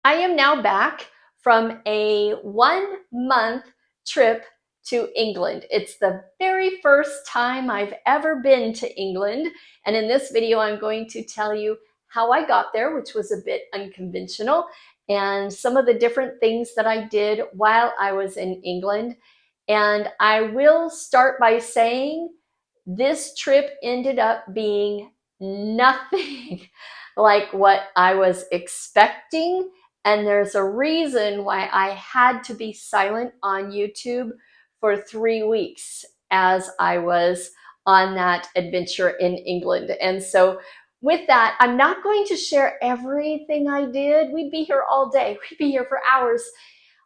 I am now back from a 1 month trip to England. It's the very first time I've ever been to England. And in this video, I'm going to tell you how I got there, which was a bit unconventional, and some of the different things that I did while I was in England. And I will start by saying this trip ended up being nothing like what I was expecting. And there's a reason why I had to be silent on YouTube for 3 weeks as I was on that adventure in England. And so with that, I'm not going to share everything I did. We'd be here all day. We'd be here for hours.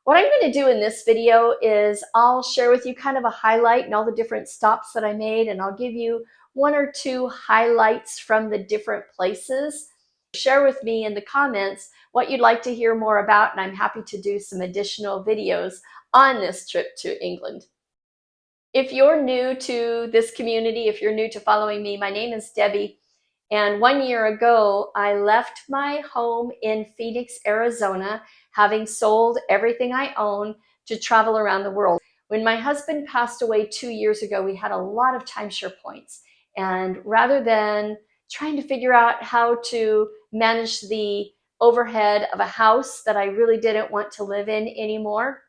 What I'm going to do in this video is I'll share with you kind of a highlight and all the different stops that I made, and I'll give you one or two highlights from the different places. Share with me in the comments what you'd like to hear more about, and I'm happy to do some additional videos on this trip to England. If you're new to this community, if you're new to following me, my name is Debbie. And 1 year ago, I left my home in Phoenix, Arizona, having sold everything I own to travel around the world. When my husband passed away 2 years ago, we had a lot of timeshare points. And rather than trying to figure out how to manage the overhead of a house that I really didn't want to live in anymore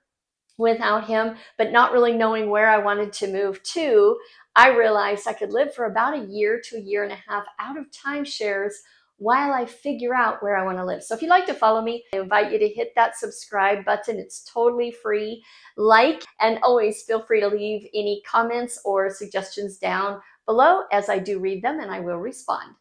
without him, but not really knowing where I wanted to move to, I realized I could live for about a year to a year and a half out of timeshares while I figure out where I want to live. So if you'd like to follow me, I invite you to hit that subscribe button. It's totally free. Like, and always feel free to leave any comments or suggestions down below as I do read them and I will respond.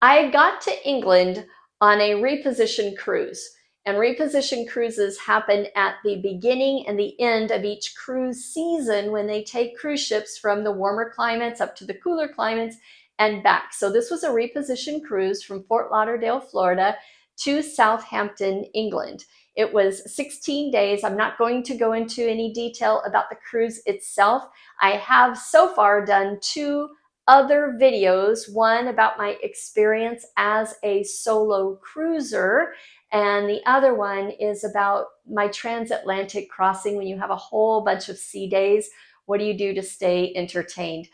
I got to England on a reposition cruise. And reposition cruises happen at the beginning and the end of each cruise season when they take cruise ships from the warmer climates up to the cooler climates and back. So this was a reposition cruise from Fort Lauderdale, Florida to Southampton, England. It was 16 days. I'm not going to go into any detail about the cruise itself. I have so far done two other videos, one about my experience as a solo cruiser, and the other one is about my transatlantic crossing when you have a whole bunch of sea days. What do you do to stay entertained?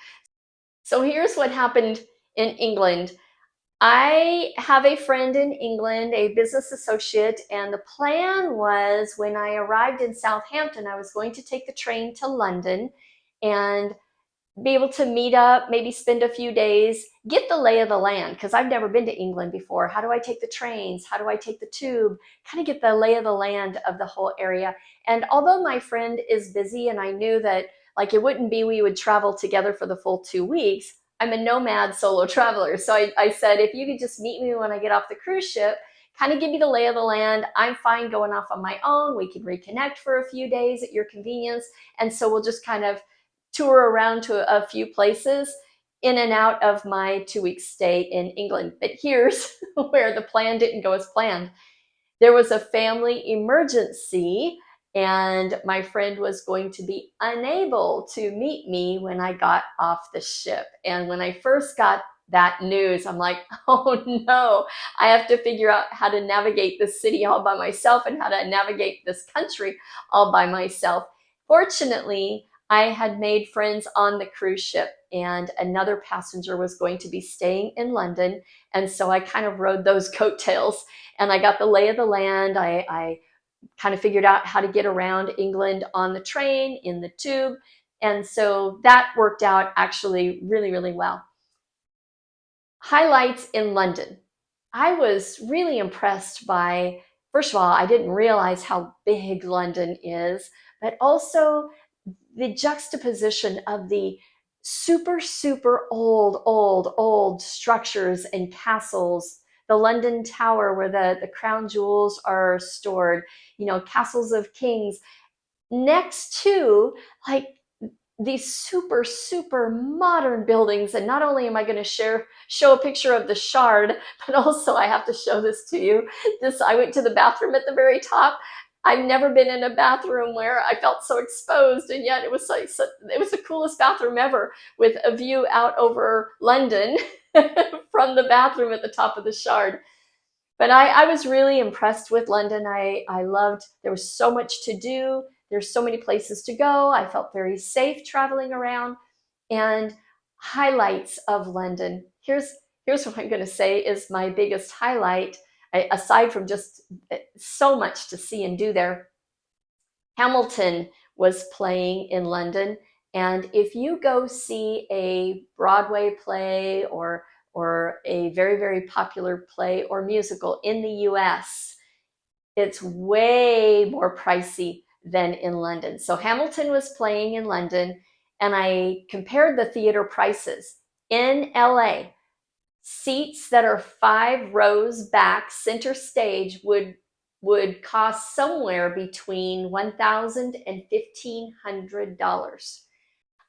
So here's what happened in England. I have a friend in England, a business associate, and the plan was when I arrived in Southampton, I was going to take the train to London and be able to meet up, maybe spend a few days, get the lay of the land, because I've never been to England before. How do I take the trains? How do I take the tube? Kind of get the lay of the land of the whole area. And although my friend is busy and I knew that like it wouldn't be we would travel together for the full 2 weeks, I'm a nomad solo traveler. So I said, if you could just meet me when I get off the cruise ship, kind of give me the lay of the land. I'm fine going off on my own. We can reconnect for a few days at your convenience. And so we'll just kind of tour around to a few places in and out of my 2 week stay in England. But here's where the plan didn't go as planned. There was a family emergency and my friend was going to be unable to meet me when I got off the ship. And when I first got that news, I'm like, oh no, I have to figure out how to navigate this city all by myself and how to navigate this country all by myself. Fortunately, I had made friends on the cruise ship and another passenger was going to be staying in London. And so I kind of rode those coattails and I got the lay of the land. I kind of figured out how to get around England on the train, in the tube. And so that worked out actually really, really well. Highlights in London. I was really impressed by, first of all, I didn't realize how big London is, but also the juxtaposition of the super, super old structures and castles, the London Tower where the crown jewels are stored, castles of kings, next to like these super, super modern buildings. And not only am I going to show a picture of the Shard, but also I have to show this to you. I went to the bathroom at the very top. I've never been in a bathroom where I felt so exposed, and yet it was it was the coolest bathroom ever with a view out over London from the bathroom at the top of the Shard. But I was really impressed with London. I loved, there was so much to do. There's so many places to go. I felt very safe traveling around. And highlights of London. Here's what I'm going to say is my biggest highlight, aside from just so much to see and do there. Hamilton was playing in London, and if you go see a Broadway play or a very popular play or musical in the US, it's way more pricey than in London. So Hamilton was playing in London, and I compared the theater prices. In LA, seats that are 5 rows back, center stage, would cost somewhere between $1,000 and $1,500.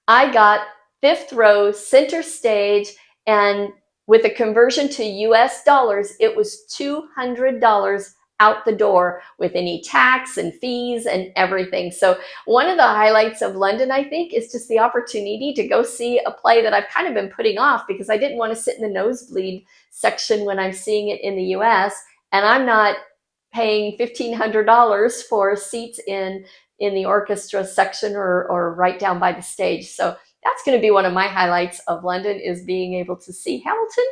I got 5th row, center stage, and with a conversion to US dollars, it was $200 out the door with any tax and fees and everything. So one of the highlights of London, I think, is just the opportunity to go see a play that I've kind of been putting off because I didn't want to sit in the nosebleed section when I'm seeing it in the US, and I'm not paying $1,500 for seats in the orchestra section or right down by the stage. So that's going to be one of my highlights of London, is being able to see Hamilton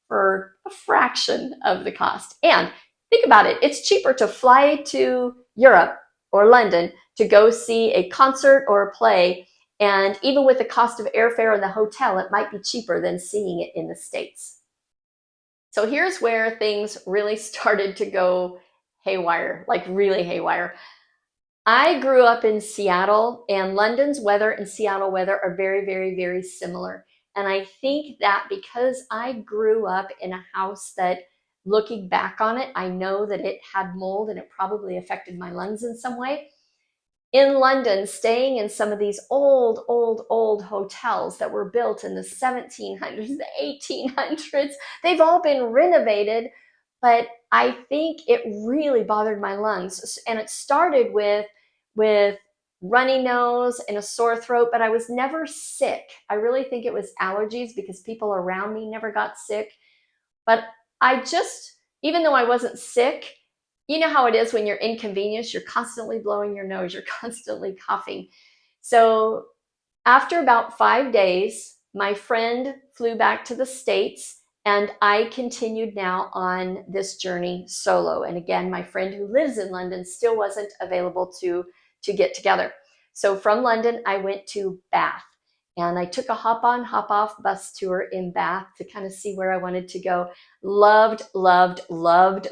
for a fraction of the cost. And think about it, it's cheaper to fly to Europe or London to go see a concert or a play. And even with the cost of airfare and the hotel, it might be cheaper than seeing it in the States. So here's where things really started to go haywire, like really haywire. I grew up in Seattle, and London's weather and Seattle weather are very similar. And I think that because I grew up in a house that, looking back on it, I know that it had mold and it probably affected my lungs in some way. In London, staying in some of these old hotels that were built in the 1700s, the 1800s, they've all been renovated, but I think it really bothered my lungs. And it started with runny nose and a sore throat, but I was never sick. I really think it was allergies because people around me never got sick. But I just, even though I wasn't sick, you know how it is when you're inconvenienced, you're constantly blowing your nose, you're constantly coughing. So after about 5 days, my friend flew back to the States, and I continued now on this journey solo. And again, my friend who lives in London still wasn't available to get together. So from London, I went to Bath, and I took a hop on, hop off bus tour in Bath to kind of see where I wanted to go. Loved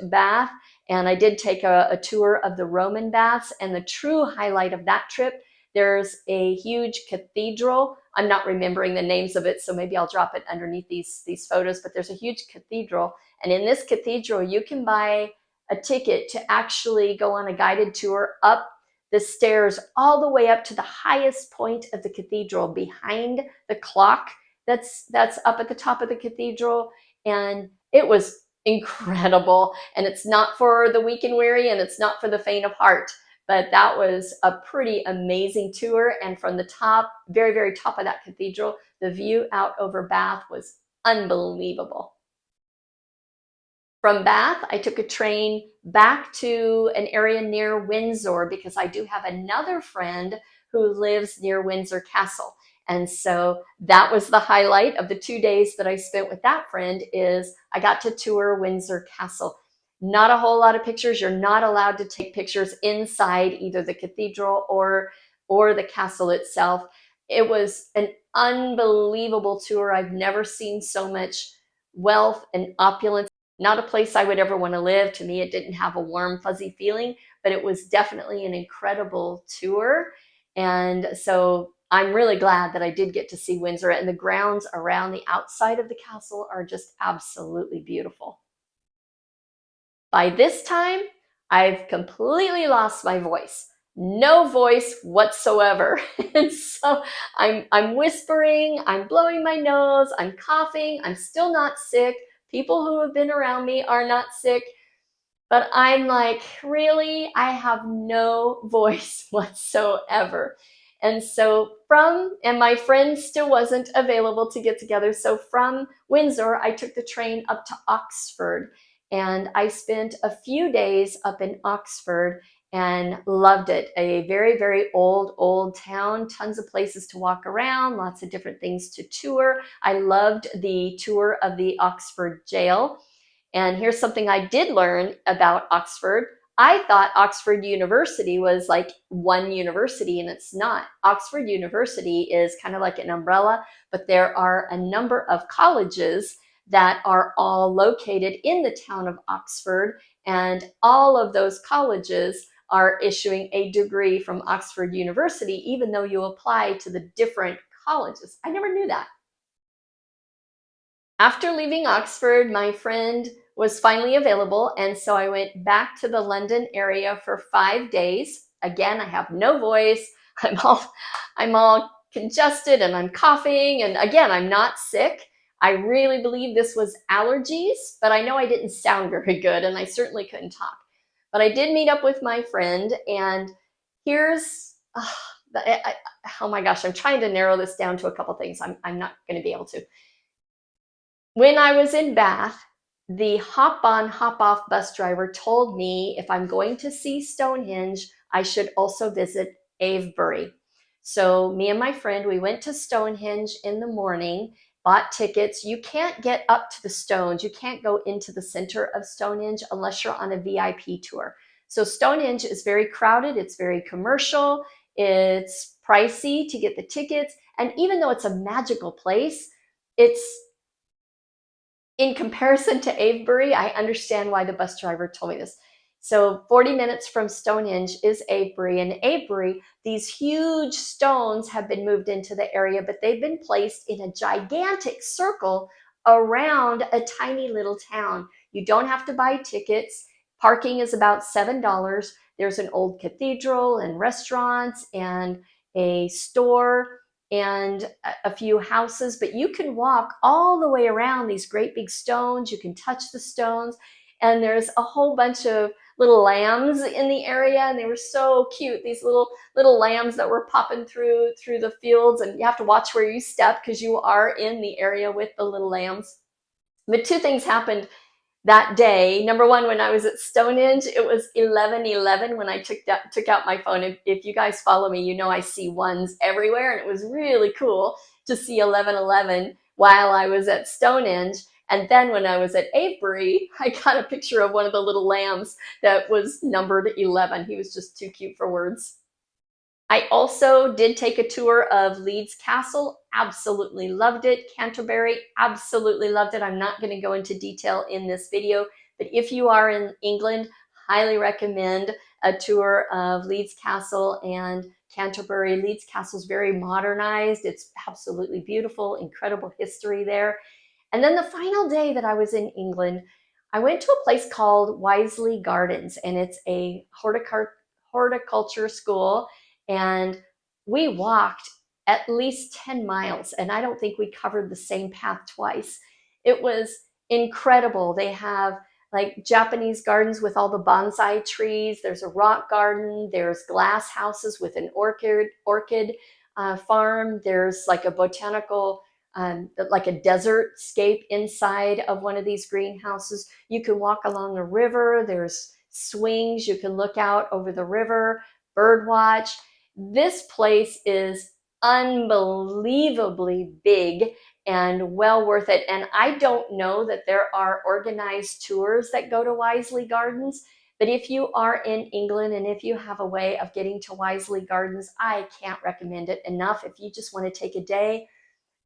Bath. And I did take a tour of the Roman baths, and the true highlight of that trip, there's a huge cathedral. I'm not remembering the names of it, so maybe I'll drop it underneath these photos, but there's a huge cathedral. And in this cathedral, you can buy a ticket to actually go on a guided tour up the stairs all the way up to the highest point of the cathedral, behind the clock that's up at the top of the cathedral. And it was incredible. And it's not for the weak and weary, and it's not for the faint of heart. But that was a pretty amazing tour. And from the top, very top of that cathedral, the view out over Bath was unbelievable. From Bath, I took a train back to an area near Windsor because I do have another friend who lives near Windsor Castle. And so that was the highlight of the 2 days that I spent with that friend, is I got to tour Windsor Castle. Not a whole lot of pictures. You're not allowed to take pictures inside either the cathedral or the castle itself. It was an unbelievable tour. I've never seen so much wealth and opulence. Not a place I would ever want to live. To me, it didn't have a warm, fuzzy feeling, but it was definitely an incredible tour. And so I'm really glad that I did get to see Windsor, and the grounds around the outside of the castle are just absolutely beautiful. By this time, I've completely lost my voice. No voice whatsoever. And so I'm whispering, I'm blowing my nose, I'm coughing, I'm still not sick. People who have been around me are not sick. But I'm like, really? I have no voice whatsoever. And so and my friend still wasn't available to get together. So from Windsor, I took the train up to Oxford. and I spent a few days up in Oxford and loved it. A very, very old town, tons of places to walk around, lots of different things to tour. I loved the tour of the Oxford jail. And here's something I did learn about Oxford. I thought Oxford University was like one university, and it's not. Oxford University is kind of like an umbrella, but there are a number of colleges that are all located in the town of Oxford, and all of those colleges are issuing a degree from Oxford University, even though you apply to the different colleges. I never knew that. After leaving Oxford, my friend was finally available, and so I went back to the London area for 5 days. Again, I have no voice. I'm all congested and I'm coughing, and again, I'm not sick. I really believe this was allergies, but I know I didn't sound very good and I certainly couldn't talk. But I did meet up with my friend, and here's oh my gosh, I'm trying to narrow this down to a couple things. I'm not going to be able to. When I was in Bath, the hop-on, hop-off bus driver told me if I'm going to see Stonehenge, I should also visit Avebury. So me and my friend, we went to Stonehenge in the morning, bought tickets. You can't get up to the stones. You can't go into the center of Stonehenge unless you're on a VIP tour. So Stonehenge is very crowded. It's very commercial. It's pricey to get the tickets. And even though it's a magical place, it's in comparison to Avebury, I understand why the bus driver told me this. So 40 minutes from Stonehenge is Avebury. And Avebury, these huge stones have been moved into the area, but they've been placed in a gigantic circle around a tiny little town. You don't have to buy tickets. Parking is about $7. There's an old cathedral and restaurants and a store and a few houses, but you can walk all the way around these great big stones. You can touch the stones, and there's a whole bunch of little lambs in the area, and they were so cute. These little lambs that were popping through the fields, and you have to watch where you step because you are in the area with the little lambs. But two things happened that day. Number one, when I was at Stonehenge, it was 11:11 when I took out my phone. If you guys follow me, you know I see ones everywhere, and it was really cool to see 11:11 while I was at Stonehenge. And then when I was at Avebury, I got a picture of one of the little lambs that was numbered 11. He was just too cute for words. I also did take a tour of Leeds Castle, absolutely loved it. Canterbury, absolutely loved it. I'm not going to go into detail in this video, but if you are in England, highly recommend a tour of Leeds Castle and Canterbury. Leeds Castle is very modernized. It's absolutely beautiful, incredible history there. And then the final day that I was in England, I went to a place called Wisley Gardens, and it's a horticulture school. And we walked at least 10 miles, and I don't think we covered the same path twice. It was incredible. They have like Japanese gardens with all the bonsai trees. There's a rock garden. There's glass houses with an orchid farm. There's like a botanical like a desert scape inside of one of these greenhouses. You can walk along a river. There's swings. You can look out over the river, bird watch. This place is unbelievably big and well worth it. And I don't know that there are organized tours that go to Wisley Gardens, but if you are in England and if you have a way of getting to Wisley Gardens, I can't recommend it enough. If you just want to take a day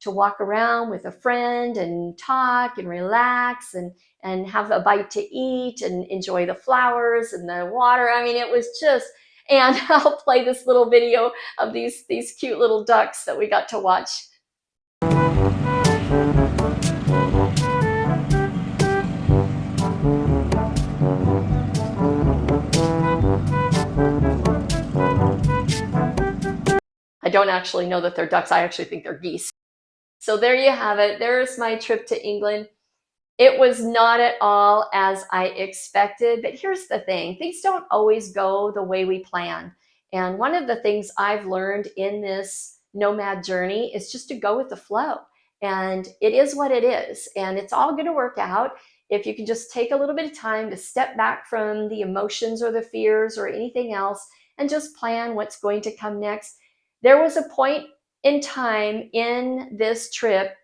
to walk around with a friend and talk and relax and have a bite to eat and enjoy the flowers and the water. I mean, it was just, and I'll play this little video of these cute little ducks that we got to watch. I don't actually know that they're ducks. I actually think they're geese. So there you have it. There's my trip to England. It was not at all as I expected, but here's the thing. Things don't always go the way we plan. And one of the things I've learned in this nomad journey is just to go with the flow. And it is what it is. And it's all going to work out. if you can just take a little bit of time to step back from the emotions or the fears or anything else and just plan what's going to come next. There was a point in time in this trip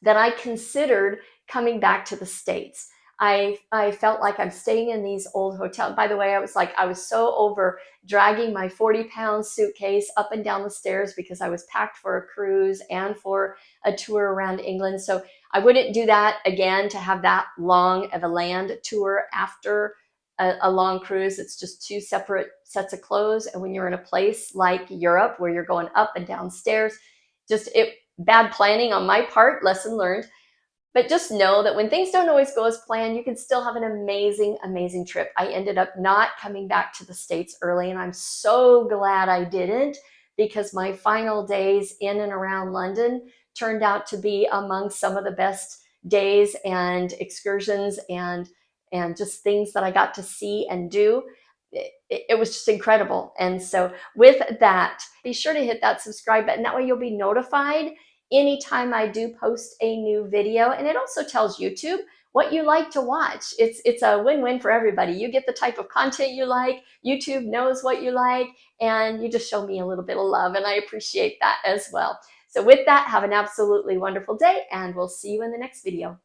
that I considered coming back to the States. I felt like I'm staying in these old hotels. By the way, I was so over dragging my 40-pound suitcase up and down the stairs because I was packed for a cruise and for a tour around England. So I wouldn't do that again, to have that long of a land tour after a long cruise. It's just two separate sets of clothes. And when you're in a place like Europe where you're going up and down stairs, bad planning on my part, lesson learned. But just know that when things don't always go as planned, you can still have an amazing, amazing trip. I ended up not coming back to the States early, and I'm so glad I didn't, because my final days in and around London turned out to be among some of the best days and excursions and just things that I got to see and do. It was just incredible. And so with that, be sure to hit that subscribe button. That way you'll be notified anytime I do post a new video. And it also tells YouTube what you like to watch. It's a win-win for everybody. You get the type of content you like, YouTube knows what you like, and you just show me a little bit of love, and I appreciate that as well. So with that, have an absolutely wonderful day, and we'll see you in the next video.